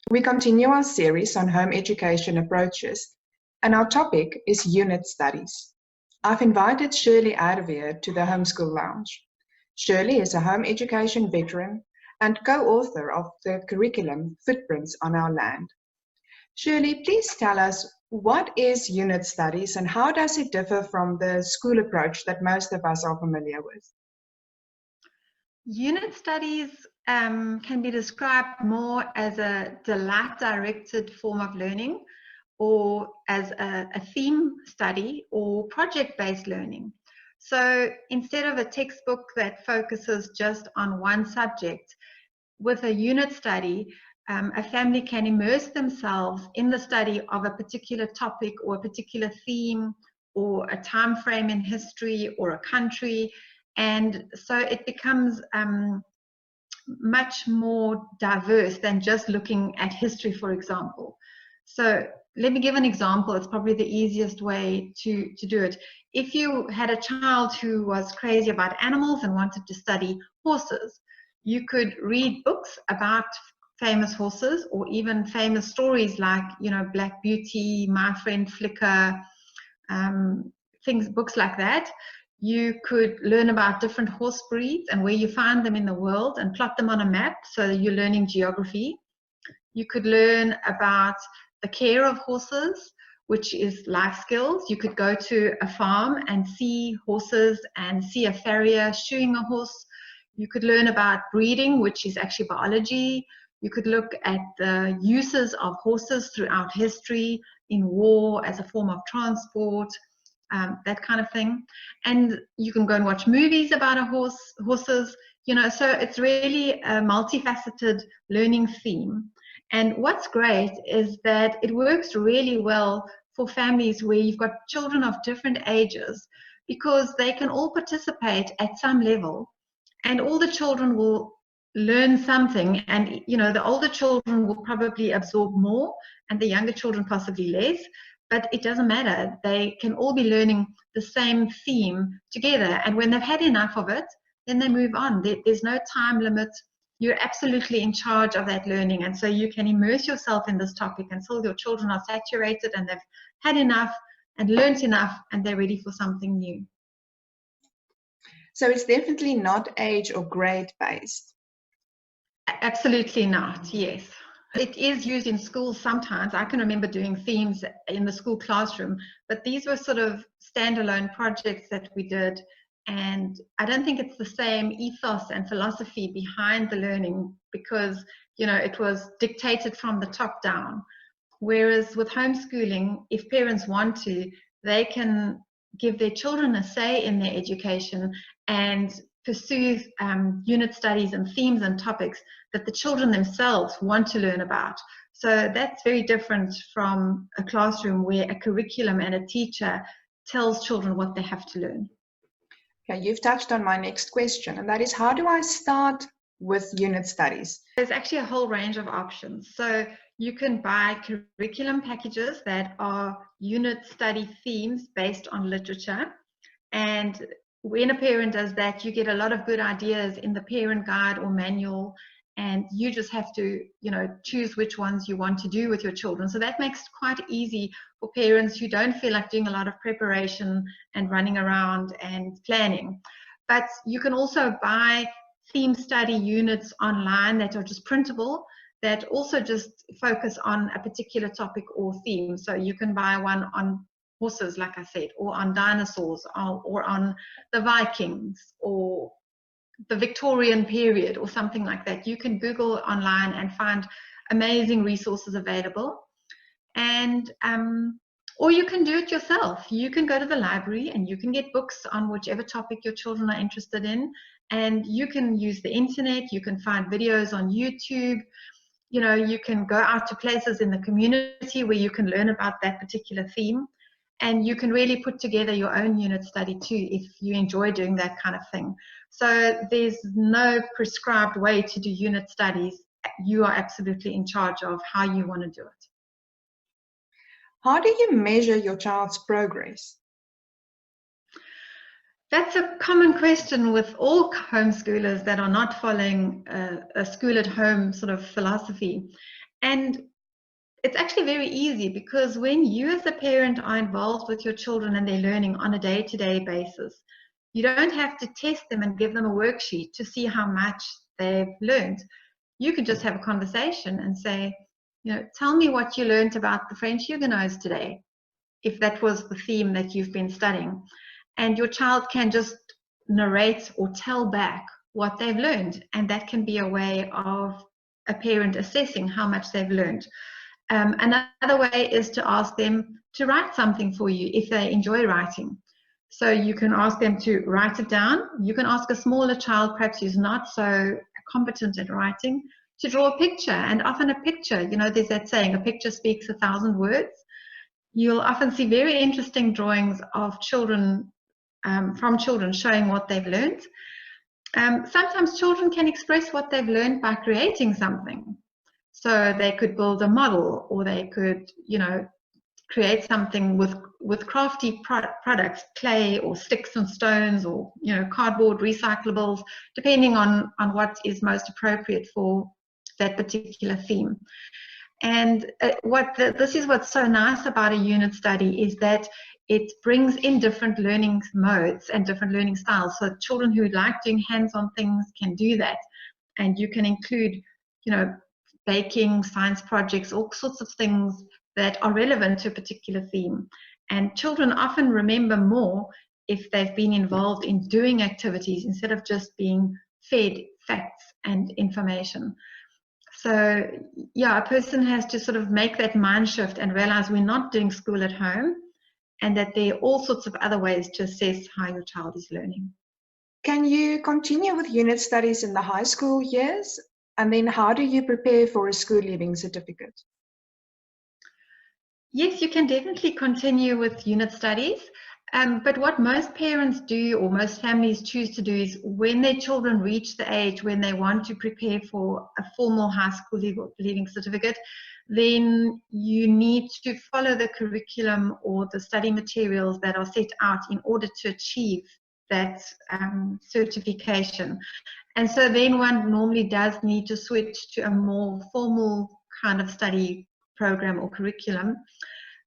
We continue our series on home education approaches, and our topic is unit studies. I've invited Shriley Erwee to the Homeschool Lounge. Shirley is a home education veteran and co-author of the curriculum Footprints on Our Land. Shirley, please tell us, what is unit studies and how does it differ from the school approach that most of us are familiar with? Unit studies can be described more as a delight-directed form of learning, or as a theme study or project-based learning. So instead of a textbook that focuses just on one subject, with a unit study, a family can immerse themselves in the study of a particular topic or a particular theme or a time frame in history or a country. And so it becomes much more diverse than just looking at history, for example. So let me give an example. It's probably the easiest way to do it. If you had a child who was crazy about animals and wanted to study horses, you could read books about famous horses, or even famous stories like, Black Beauty, My Friend Flicker, books like that. You could learn about different horse breeds and where you find them in the world and plot them on a map, so you're learning geography. You could learn about the care of horses, which is life skills. You could go to a farm and see horses and see a farrier shoeing a horse. You could learn about breeding, which is actually biology. You could look at the uses of horses throughout history, in war, as a form of transport, that kind of thing. And you can go and watch movies about horses, so it's really a multifaceted learning theme. And what's great is that it works really well for families where you've got children of different ages, because they can all participate at some level, and all the children will learn something. And the older children will probably absorb more and the younger children possibly less, but it doesn't matter. They can all be learning the same theme together, and when they've had enough of it, then they move on. There's no time limit. You're absolutely in charge of that learning, and so you can immerse yourself in this topic until your children are saturated and they've had enough and learnt enough and they're ready for something new. So it's definitely not age or grade based. Absolutely not, yes. It is used in schools sometimes. I can remember doing themes in the school classroom, but these were sort of standalone projects that we did. And I don't think it's the same ethos and philosophy behind the learning, because, it was dictated from the top down. Whereas with homeschooling, if parents want to, they can give their children a say in their education and pursue unit studies and themes and topics that the children themselves want to learn about. So that's very different from a classroom where a curriculum and a teacher tells children what they have to learn. Okay, you've touched on my next question, and that is, how do I start with unit studies? There's actually a whole range of options. So you can buy curriculum packages that are unit study themes based on literature. And when a parent does that, you get a lot of good ideas in the parent guide or manual, and you just have to, choose which ones you want to do with your children. So that makes it quite easy for parents who don't feel like doing a lot of preparation and running around and planning. But you can also buy theme study units online that are just printable, that also just focus on a particular topic or theme. So you can buy one on horses, like I said, or on dinosaurs, or on the Vikings, or the Victorian period, or something like that. You can Google online and find amazing resources available. And or you can do it yourself. You can go to the library and you can get books on whichever topic your children are interested in, and you can use the internet. You can find videos on YouTube. You can go out to places in the community where you can learn about that particular theme. And you can really put together your own unit study too, if you enjoy doing that kind of thing. So there's no prescribed way to do unit studies. You are absolutely in charge of how you want to do it. How do you measure your child's progress? That's a common question with all homeschoolers that are not following a school at home sort of philosophy. And it's actually very easy, because when you as a parent are involved with your children and they're learning on a day-to-day basis, you don't have to test them and give them a worksheet to see how much they've learned. You could just have a conversation and say, tell me what you learned about the French Huguenots today, if that was the theme that you've been studying. And your child can just narrate or tell back what they've learned. And that can be a way of a parent assessing how much they've learned. Another way is to ask them to write something for you if they enjoy writing. So you can ask them to write it down. You can ask a smaller child, perhaps who's not so competent at writing, to draw a picture. And often a picture, there's that saying, a picture speaks 1,000 words. You'll often see very interesting drawings of children, from children, showing what they've learned. Sometimes children can express what they've learned by creating something. So they could build a model, or they could, create something with crafty products, clay or sticks and stones, or, cardboard, recyclables, depending on what is most appropriate for that particular theme. And this is what's so nice about a unit study, is that it brings in different learning modes and different learning styles. So children who like doing hands-on things can do that. And you can include, baking, science projects, all sorts of things that are relevant to a particular theme. And children often remember more if they've been involved in doing activities instead of just being fed facts and information. So yeah, a person has to sort of make that mind shift and realize we're not doing school at home, and that there are all sorts of other ways to assess how your child is learning. Can you continue with unit studies in the high school years? And then how do you prepare for a school leaving certificate? Yes, you can definitely continue with unit studies. But what most parents do, or most families choose to do, is when their children reach the age when they want to prepare for a formal high school leaving certificate, then you need to follow the curriculum or the study materials that are set out in order to achieve that certification. And so then one normally does need to switch to a more formal kind of study program or curriculum.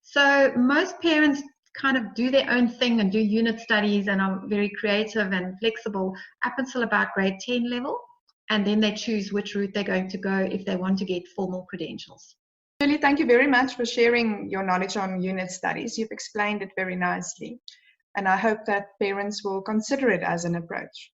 So most parents kind of do their own thing and do unit studies and are very creative and flexible up until about grade 10 level. And then they choose which route they're going to go if they want to get formal credentials. Shirley, thank you very much for sharing your knowledge on unit studies. You've explained it very nicely. And I hope that parents will consider it as an approach.